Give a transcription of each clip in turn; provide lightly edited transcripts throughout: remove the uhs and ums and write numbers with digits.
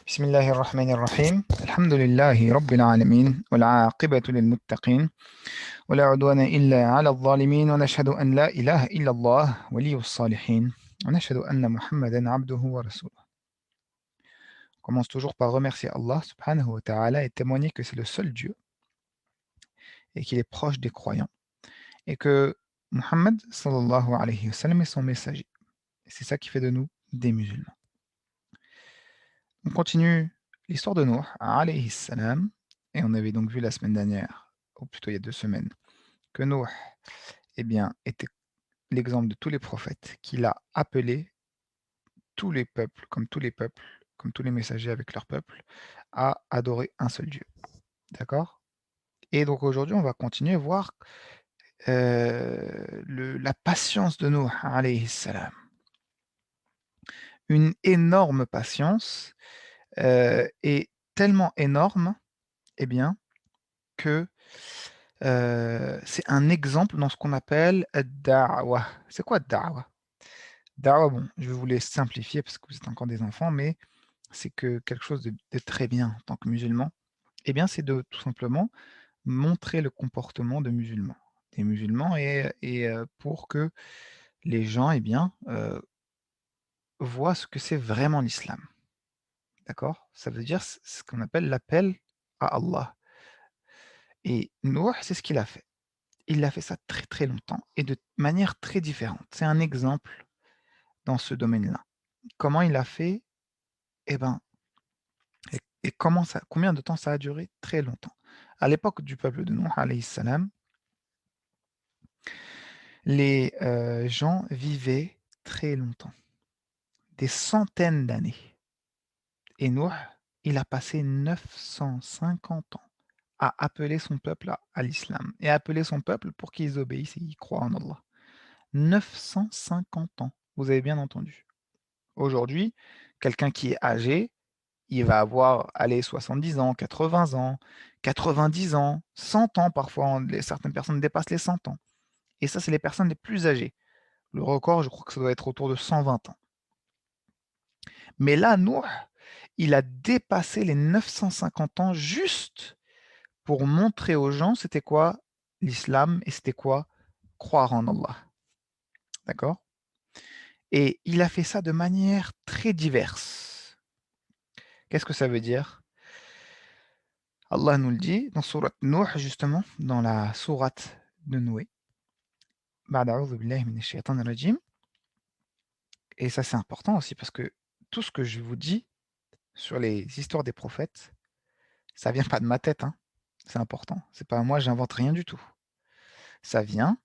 بسم الله الرحمن الرحيم الحمد لله رب العالمين والعاقبة للمتقين ولا عدوان إلا على الظالمين ونشهد أن لا إله إلا الله ولي الصالحين ونشهد أن محمدا عبده ورسوله. On commence toujours par remercier Allah subhanahu wa ta'ala et témoigner que c'est le seul Dieu et qu'il est proche des croyants et que Muhammad sallallahu alayhi wa sallam est son messager. Et c'est ça qui fait de nous des musulmans. On continue l'histoire de Nuh alayhi salam et on avait donc vu la semaine dernière, ou plutôt il y a 2 semaines, que Nuh, eh bien, était l'exemple de tous les prophètes, qu'il a appelé tous les peuples, comme tous les messagers avec leur peuple, à adorer un seul Dieu. D'accord? Et donc aujourd'hui, on va continuer à voir la patience de Nuh alayhi salam. Une énorme patience, et tellement énorme, eh bien, que c'est un exemple dans ce qu'on appelle ad-da'wa. C'est quoi ad-da'wa? Da'wa, bon, je vais vous les simplifier parce que vous êtes encore des enfants, mais c'est que quelque chose de très bien en tant que musulman. Eh bien, c'est de tout simplement montrer le comportement de musulmans, des musulmans et pour que les gens, eh bien, voient ce que c'est vraiment l'islam. D'accord? Ça veut dire ce qu'on appelle l'appel à Allah. Et Nouh, c'est ce qu'il a fait. Il a fait ça très, très longtemps et de manière très différente. C'est un exemple dans ce domaine-là. Comment il a fait? Eh ben, et combien de temps ça a duré? Très longtemps. À l'époque du peuple de Nuh alayhi salam, les gens vivaient très longtemps, des centaines d'années. Et Nuh, il a passé 950 ans à appeler son peuple à l'islam et à appeler son peuple pour qu'ils obéissent et ils croient en Allah. 950 ans, vous avez bien entendu. Aujourd'hui, quelqu'un qui est âgé, il va avoir, allez, 70 ans, 80 ans, 90 ans, 100 ans parfois, certaines personnes dépassent les 100 ans. Et ça, c'est les personnes les plus âgées. Le record, je crois que ça doit être autour de 120 ans. Mais là, Nour, il a dépassé les 950 ans juste pour montrer aux gens c'était quoi l'islam et c'était quoi croire en Allah. D'accord? Et il a fait ça de manière très diverse. Qu'est-ce que ça veut dire? Allah nous le dit dans sourate Nuh, justement, dans la sourate de Noé. Ba'da a'udhu billahi minash shaitanir rajim. Et ça, c'est important aussi parce que tout ce que je vous dis sur les histoires des prophètes, ça vient pas de ma tête, hein. C'est important. C'est pas moi, j'invente rien du tout. Ça vient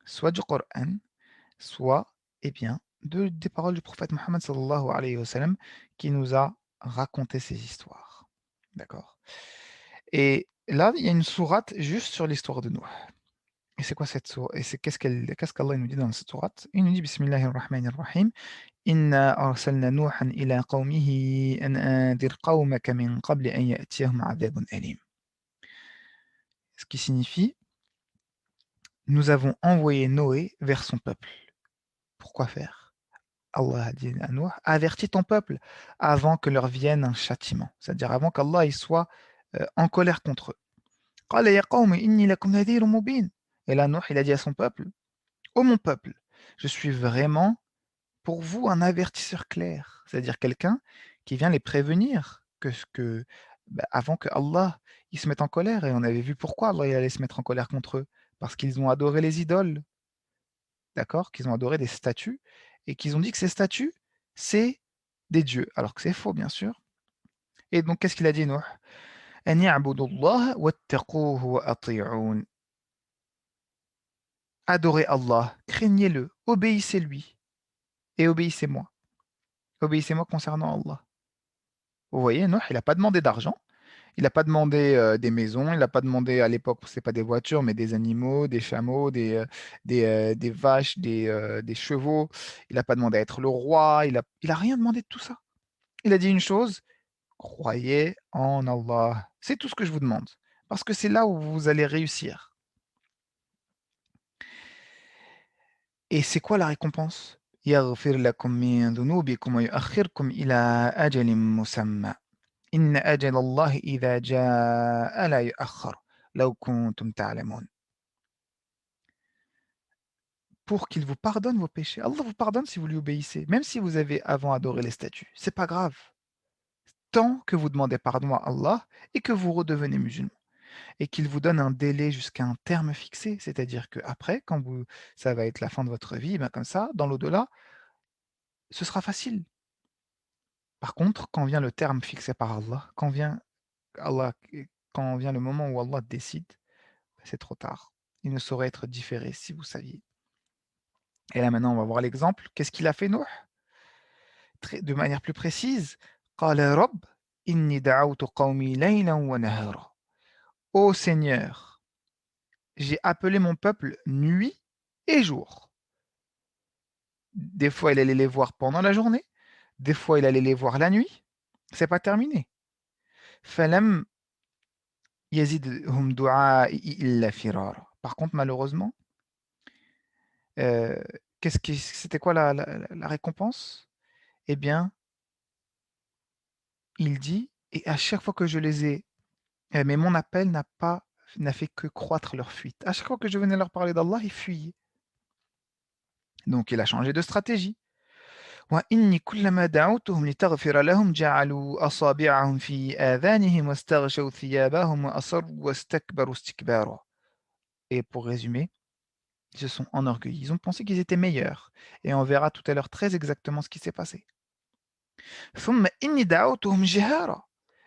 soit du Coran, soit, eh bien, des paroles du prophète Mohammed sallallahu alayhi wa sallam qui nous a raconté ces histoires. D'accord? Et là, il y a une sourate juste sur l'histoire de Noé. Et c'est quoi cette sourate? Et c'est qu'est-ce qu'Allah nous dit dans cette sourate? Il nous dit Bismillahir Rahmanir Rahim. Inna arsalna Nuhan ila qawmihi an anzir qawmaka min qabli an ya'tiyahum adhabun alim. Ce qui signifie nous avons envoyé Noé vers son peuple. Pourquoi faire? Allah a dit à Noé, avertis ton peuple avant que leur vienne un châtiment, c'est-à-dire avant qu'Allah il soit en colère contre eux. Qala ya qawmi inni lakum nadhirun mubin. Et là, Noé, il a dit à son peuple, ô mon peuple, je suis vraiment pour vous un avertisseur clair, c'est-à-dire quelqu'un qui vient les prévenir avant que Allah il se mette en colère. Et on avait vu pourquoi Allah il allait se mettre en colère contre eux, parce qu'ils ont adoré les idoles, d'accord, qu'ils ont adoré des statues et qu'ils ont dit que ces statues c'est des dieux, alors que c'est faux bien sûr. Et donc qu'est-ce qu'il a dit Nuh? An ya'budu Allah wattaquhu wa ati'un. Adorez Allah, craignez-le, obéissez-lui et obéissez-moi. Obéissez-moi concernant Allah. Vous voyez, Nuh, il n'a pas demandé d'argent, il n'a pas demandé des maisons, il n'a pas demandé à l'époque, c'est pas des voitures, mais des animaux, des chameaux, des vaches, des chevaux. Il n'a pas demandé à être le roi, il a rien demandé de tout ça. Il a dit une chose, croyez en Allah. C'est tout ce que je vous demande, parce que c'est là où vous allez réussir. Et c'est quoi la récompense? يغفر لكم من ذنوبكم ويؤخركم إلى أجل مسمى إن أجل الله إذا جاء لا يؤخر لو كنتم تعلمون. Pour qu'il vous pardonne vos péchés. Allah vous pardonne si vous lui obéissez, même si vous avez avant adoré les statues. C'est pas grave. Tant que vous demandez pardon à Allah et que vous redevenez musulman. Et qu'il vous donne un délai jusqu'à un terme fixé. C'est-à-dire qu'après, quand vous, ça va être la fin de votre vie, ben comme ça, dans l'au-delà, ce sera facile. Par contre, quand vient le terme fixé par Allah, Allah, quand vient le moment où Allah décide, ben c'est trop tard. Il ne saurait être différé si vous saviez. Et là maintenant, on va voir l'exemple. Qu'est-ce qu'il a fait Nuh? De manière plus précise, قال رب إني دعوت قومي ليلا ونهارا. Ô Seigneur, j'ai appelé mon peuple nuit et jour. Des fois, il allait les voir pendant la journée, des fois, il allait les voir la nuit. C'est pas terminé. فلم يزدهم دعائي إلا فرارا. Par contre, malheureusement, euh, c'était quoi la récompense? Eh bien, il dit, et à chaque fois que je les ai mais mon appel n'a fait que croître leur fuite. À chaque fois que je venais leur parler d'Allah, ils fuyaient. Donc il a changé de stratégie. وإني كلما دعوتهم لتغفر لهم جعلوا أصابعهم في آذانهم واستغشوا ثيابهم وأصروا واستكبروا استكبارا. Et pour résumer, ils se sont enorgueillis. Ils ont pensé qu'ils étaient meilleurs. Et on verra tout à l'heure très exactement ce qui s'est passé. ثم إني دعوتهم جهارا.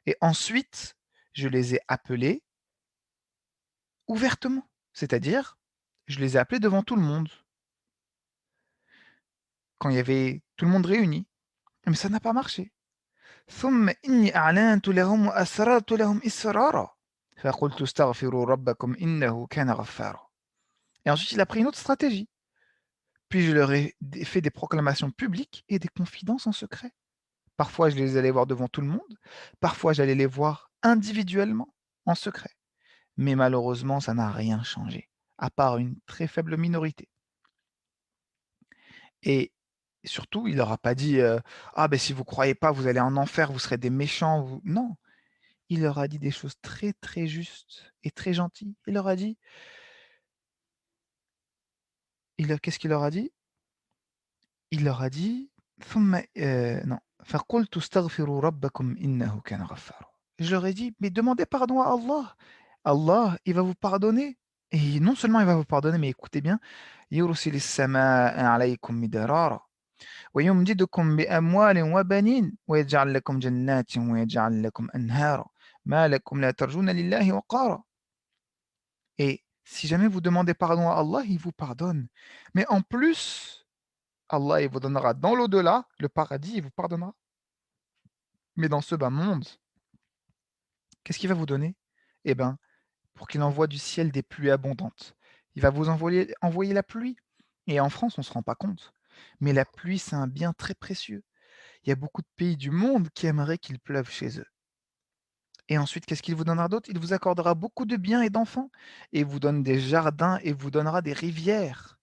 Et ensuite, je les ai appelés ouvertement. C'est-à-dire, je les ai appelés devant tout le monde, quand il y avait tout le monde réuni. Mais ça n'a pas marché. ثم إني أعلنت لهم وأسررت لهم إسرارا فقلت استغفروا ربكم إنه كان غفارا. Et ensuite, il a pris une autre stratégie. Puis je leur ai fait des proclamations publiques et des confidences en secret. Parfois, je les allais voir devant tout le monde. Parfois, j'allais les voir individuellement, en secret. Mais malheureusement, ça n'a rien changé, à part une très faible minorité. Et surtout, il leur a pas dit, «Ah ben si vous croyez pas, vous allez en enfer, vous serez des méchants, vous» non, il leur a dit des choses très, très justes et très gentilles. Il leur a dit qu'est-ce qu'il leur a dit? Il leur a dit: «ثم» non, فقلت استغفروا ربكم إنه كان غفارا. Je leur ai dit: «Mais demandez pardon à Allah. Allah, il va vous pardonner et non seulement il va vous pardonner, mais écoutez bien, يرسل السماء عليكم مدرارا». ويمددكم بأموال وبنين ويجعل لكم جنات ويجعل لكم أنهارا ما لكم لا ترجون لله وقارا. Et si jamais vous demandez pardon à Allah, il vous pardonne. Mais en plus, Allah il vous donnera dans l'au-delà, le paradis, il vous pardonnera. Mais dans ce bas monde, qu'est-ce qu'il va vous donner? Eh bien, pour qu'il envoie du ciel des pluies abondantes. Il va vous envoyer la pluie. Et en France, on ne se rend pas compte. Mais la pluie, c'est un bien très précieux. Il y a beaucoup de pays du monde qui aimeraient qu'il pleuve chez eux. Et ensuite, qu'est-ce qu'il vous donnera d'autre? Il vous accordera beaucoup de biens et d'enfants, et vous donne des jardins, et vous donnera des rivières.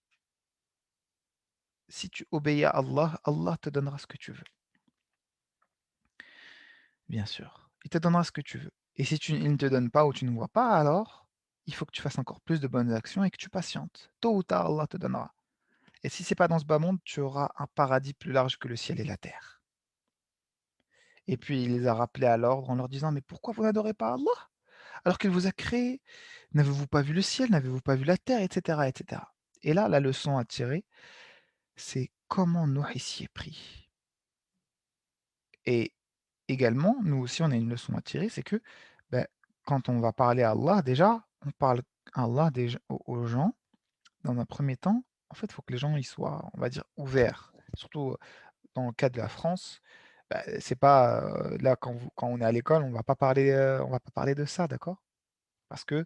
Si tu obéis à Allah, Allah te donnera ce que tu veux. Bien sûr, il te donnera ce que tu veux. Et si il ne te donne pas ou tu ne vois pas, alors il faut que tu fasses encore plus de bonnes actions et que tu patientes. Tôt ou tard, Allah te donnera. Et si c'est pas dans ce bas monde, tu auras un paradis plus large que le ciel et la terre. Et puis il les a rappelés à l'ordre en leur disant: «Mais pourquoi vous n'adorez pas Allah? Alors qu'il vous a créé? N'avez-vous pas vu le ciel? N'avez-vous pas vu la terre? Et cetera, et cetera». Et là, la leçon à tirer, c'est comment Noé s'y est pris. Et également, nous aussi, on a une leçon à tirer, c'est que, bah, quand on va parler à Allah, déjà, on parle à Allah déjà aux gens, dans un premier temps, en fait, il faut que les gens ils soient, on va dire, ouverts. Surtout, dans le cas de la France, bah, c'est pas, là, quand on est à l'école, on va pas parler de ça, d'accord? Parce que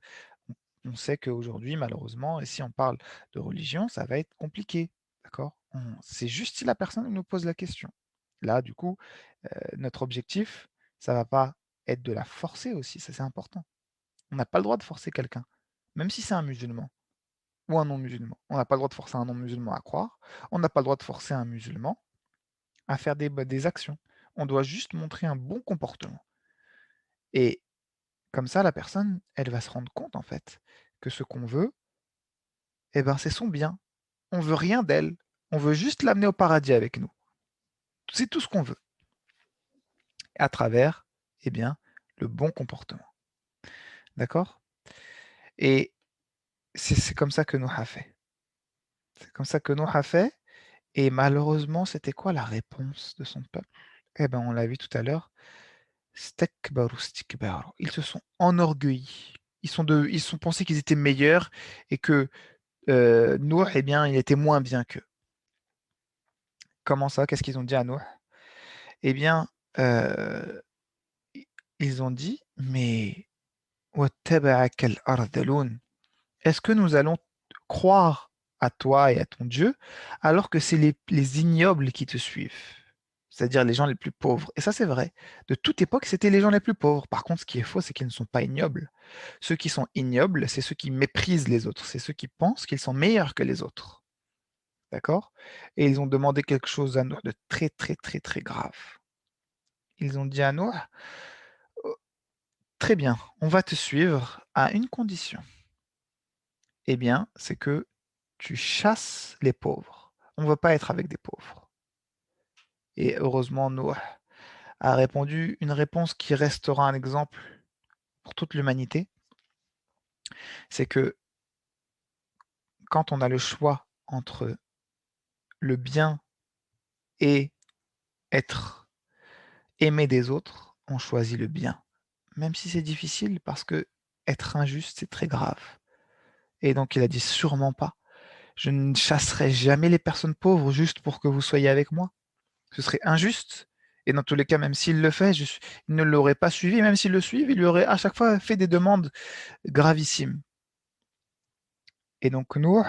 on sait qu'aujourd'hui, malheureusement, et si on parle de religion, ça va être compliqué, d'accord? C'est juste si la personne nous pose la question. Là, du coup, notre objectif, ça va pas être de la forcer aussi, ça c'est important. On n'a pas le droit de forcer quelqu'un, même si c'est un musulman. ou un non-musulman. On n'a pas le droit de forcer un non-musulman à croire, on n'a pas le droit de forcer un musulman à faire des actions. On doit juste montrer un bon comportement et comme ça, la personne, elle va se rendre compte, en fait, que ce qu'on veut, eh ben, c'est son bien. On veut rien d'elle. On veut juste l'amener au paradis avec nous. C'est tout ce qu'on veut, à travers, eh bien, le bon comportement. D'accord? Et c'est comme ça que Nuh a fait. C'est comme ça que Nuh a fait. Et malheureusement, c'était quoi la réponse de son peuple? Eh ben, on l'a vu tout à l'heure. Stakbaru stikbaru. Ils se sont enorgueillis. Ils sont pensés qu'ils étaient meilleurs et que Nuh, eh bien, il était moins bien qu'eux. Comment ça? Qu'est-ce qu'ils ont dit à Nuh? Eh bien, euh, i- ils ont dit, mais وَاتَّبَعَكَ الْأَرْذَلُونَ. Est-ce que nous allons croire à toi et à ton Dieu alors que c'est les ignobles qui te suivent? C'est-à-dire les gens les plus pauvres. Et ça, c'est vrai. De toute époque, c'était les gens les plus pauvres. Par contre, ce qui est faux, c'est qu'ils ne sont pas ignobles. Ceux qui sont ignobles, c'est ceux qui méprisent les autres. C'est ceux qui pensent qu'ils sont meilleurs que les autres. D'accord? Et ils ont demandé quelque chose à Noé de très, très, très, très grave. Ils ont dit à Noé, oh, très bien, on va te suivre à une condition. Eh bien, c'est que tu chasses les pauvres. On ne veut pas être avec des pauvres. Et heureusement, Noé a répondu une réponse qui restera un exemple pour toute l'humanité. C'est que quand on a le choix entre le bien et être aimé des autres, on choisit le bien. Même si c'est difficile parce que être injuste, c'est très grave. Et donc il a dit sûrement pas. Je ne chasserai jamais les personnes pauvres juste pour que vous soyez avec moi. Ce serait injuste. Et dans tous les cas, même s'il le fait, il ne l'aurait pas suivi. Même s'il le suit, il lui aurait à chaque fois fait des demandes gravissimes. Et donc Nour,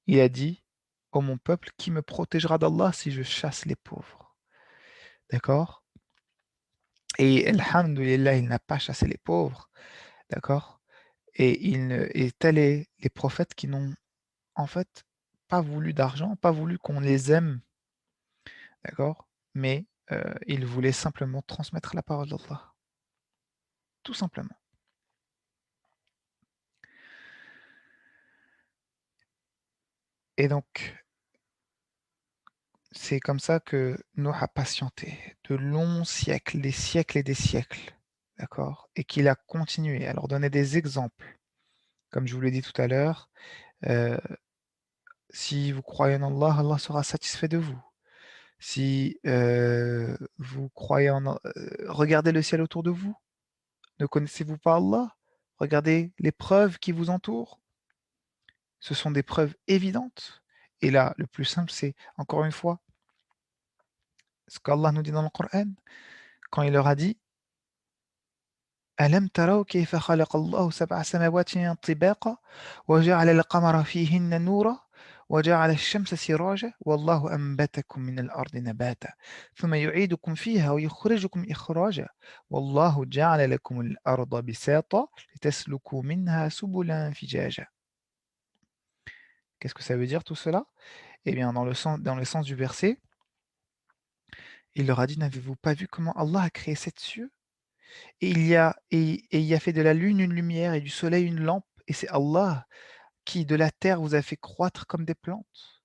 il a dit, ô mon peuple, qui me protégera d'Allah si je chasse les pauvres? D'accord? Et alhamdoulilah, il n'a pas chassé les pauvres. D'accord? Et tels est les prophètes qui n'ont en fait pas voulu d'argent, pas voulu qu'on les aime. D'accord? Mais ils voulaient simplement transmettre la parole d'Allah. Tout simplement. Et donc, c'est comme ça que Noah a patienté de longs siècles, des siècles et des siècles. D'accord? Et qu'il a continué à leur donner des exemples. Comme je vous l'ai dit tout à l'heure, euh, si vous croyez en Allah, Allah sera satisfait de vous. Si vous croyez regardez le ciel autour de vous. Ne connaissez-vous pas Allah? Regardez les preuves qui vous entourent. Ce sont des preuves évidentes. Et là, le plus simple, c'est, encore une fois, ce qu'Allah nous dit dans le Coran, quand il leur a dit ألم تروا كيف خلق الله سبع سماوات طباقا وجعل القمر فيهن نورا وجعل الشمس سراجا والله أنبتكم من الأرض نباتا ثم يعيدكم فيها ويخرجكم إخراجا والله جعل لكم الأرض بساطا لتسلكوا منها سبلا فجاجا. Qu'est-ce que ça veut dire tout cela? Eh bien, dans le sens du verset, il leur a dit, n'avez-vous pas vu comment Allah a créé sept cieux? Et il y a fait de la lune une lumière et du soleil une lampe, et c'est Allah qui de la terre vous a fait croître comme des plantes.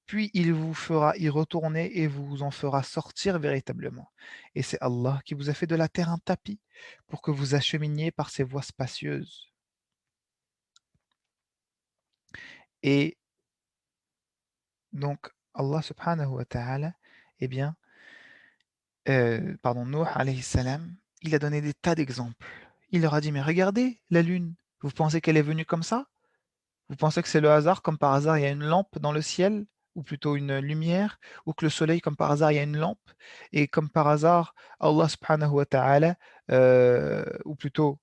Puis il vous fera y retourner et vous en fera sortir véritablement. Et c'est Allah qui vous a fait de la terre un tapis pour que vous acheminiez par ces voies spacieuses. Et donc Allah subhanahu wa ta'ala, eh bien, pardon, Nuh alayhi salam, il a donné des tas d'exemples. Il leur a dit, mais regardez la lune, vous pensez qu'elle est venue comme ça? Vous pensez que c'est le hasard, comme par hasard, il y a une lampe dans le ciel, ou plutôt une lumière, ou que le soleil, comme par hasard, il y a une lampe, et comme par hasard, Allah subhanahu wa ta'ala, ou plutôt,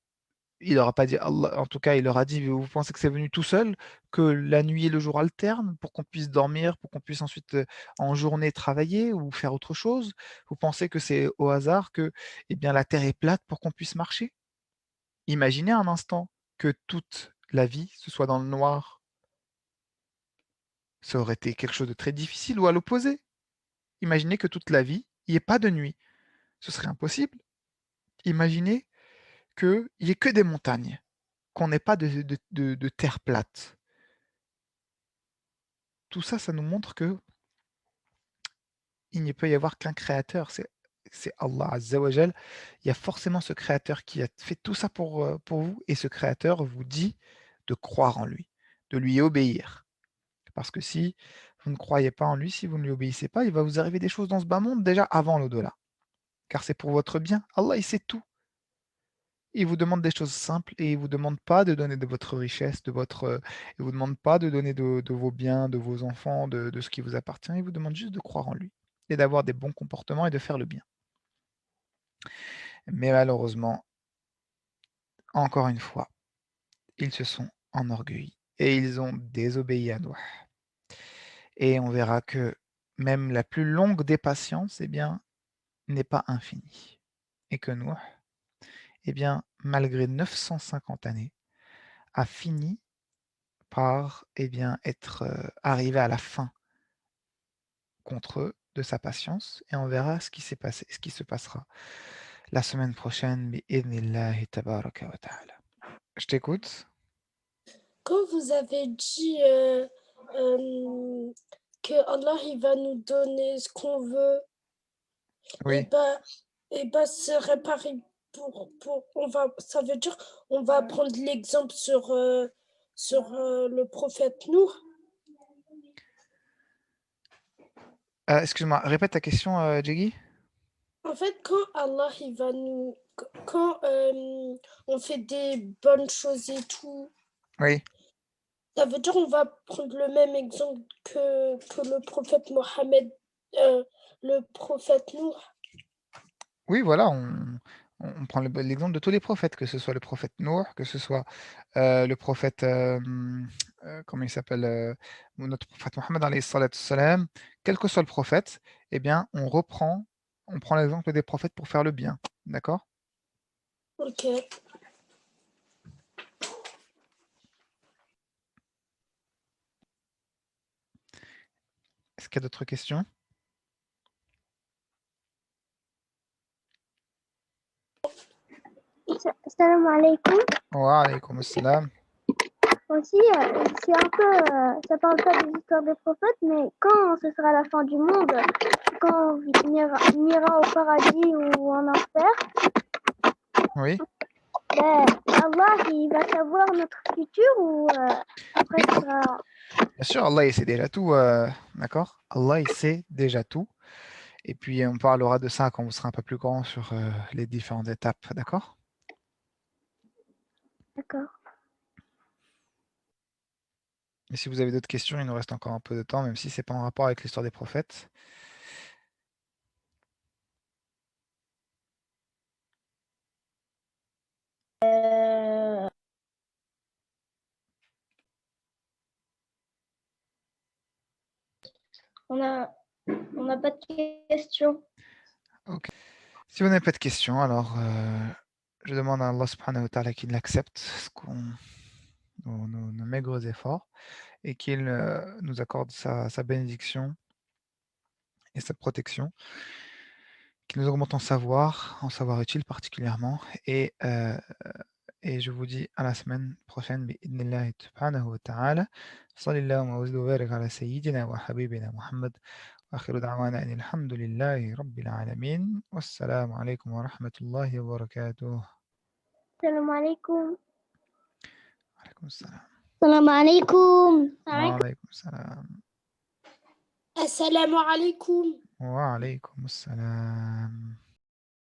il leur a pas dit Allah, en tout cas, il leur a dit, vous pensez que c'est venu tout seul, que la nuit et le jour alternent pour qu'on puisse dormir, pour qu'on puisse ensuite en journée travailler ou faire autre chose? Vous pensez que c'est au hasard que, eh bien, la terre est plate pour qu'on puisse marcher? Imaginez un instant que toute la vie, ce soit dans le noir Ça aurait été quelque chose de très difficile, ou à l'opposé. Imaginez que toute la vie, il n'y ait pas de nuit. Ce serait impossible. Imaginez qu'il n'y ait que des montagnes, qu'on n'ait pas de terre plate. Tout ça, ça nous montre que il ne peut y avoir qu'un créateur, c'est Allah Azza wa Jal. Il y a forcément ce créateur qui a fait tout ça pour vous, et ce créateur vous dit de croire en lui, de lui obéir. Parce que si vous ne croyez pas en lui, si vous ne lui obéissez pas, il va vous arriver des choses dans ce bas monde déjà avant l'au-delà. Car c'est pour votre bien. Allah, il sait tout. Il vous demande des choses simples et il vous demande pas de donner de votre richesse, il vous demande pas de donner de vos biens, de vos enfants, de ce qui vous appartient. Il vous demande juste de croire en lui et d'avoir des bons comportements et de faire le bien. Mais malheureusement, encore une fois, ils se sont enorgueillis et ils ont désobéi à Noah. Et on verra que même la plus longue des patiences, eh bien, n'est pas infinie. Et que Noah, eh bien, malgré 950 années, a fini par, eh bien, être arrivé à la fin contre eux de sa patience, et on verra ce qui s'est passé, ce qui se passera la semaine prochaine. Bi'idhnillahi tabaraka wa ta'ala. Je t'écoute. Quand vous avez dit que Allah il va nous donner ce qu'on veut, Oui. et bah c'est réparé ça veut dire on va prendre l'exemple sur le prophète Nour. Excuse-moi, répète ta question, Jiggy. En fait, quand on fait des bonnes choses et tout, Oui. ça veut dire on va prendre le même exemple que le prophète Mohammed, le prophète Nour. Oui, voilà, on prend l'exemple de tous les prophètes, que ce soit le prophète Nour, que ce soit le prophète, comment il s'appelle, notre prophète Mohammed alayhi salatu wassalam, quel que soit le prophète, eh bien, on prend l'exemple des prophètes pour faire le bien. D'accord? Ok. Est-ce qu'il y a d'autres questions? Salam alaikum. Wa alaykoum assalam. Aussi, c'est un peu, ça parle pas des histoires des prophètes, mais quand ce sera la fin du monde, quand on ira au paradis ou en enfer, Oui. ben, Allah, il va savoir notre futur ou après ce sera... Bien sûr, Allah, il sait déjà tout, d'accord? Allah, il sait déjà tout. Et puis, on parlera de ça quand vous serez un peu plus grand sur les différentes étapes, d'accord? D'accord. Et si vous avez d'autres questions, il nous reste encore un peu de temps, même si c'est pas en rapport avec l'histoire des prophètes. On n'a pas de questions. Ok. Si vous n'avez pas de questions, alors je demande à Allah subhanahu wa ta'ala qu'il accepte nos maigres efforts et qu'il nous accorde sa bénédiction et sa protection, qu'il nous augmente en savoir utile particulièrement. Et je vous dis à la semaine prochaine, bi'idhnillahi subhanahu wa ta'ala. Sallallahu wa sallam wa barik ala sayyidina wa habibina Muhammad. وآخر دعوانا أن الحمد لله رب العالمين والسلام عليكم ورحمة الله وبركاته. Salam alaikum. وعليكم السلام. Salam alaikum. وعليكم السلام. Assalamu alaikum. وعليكم السلام.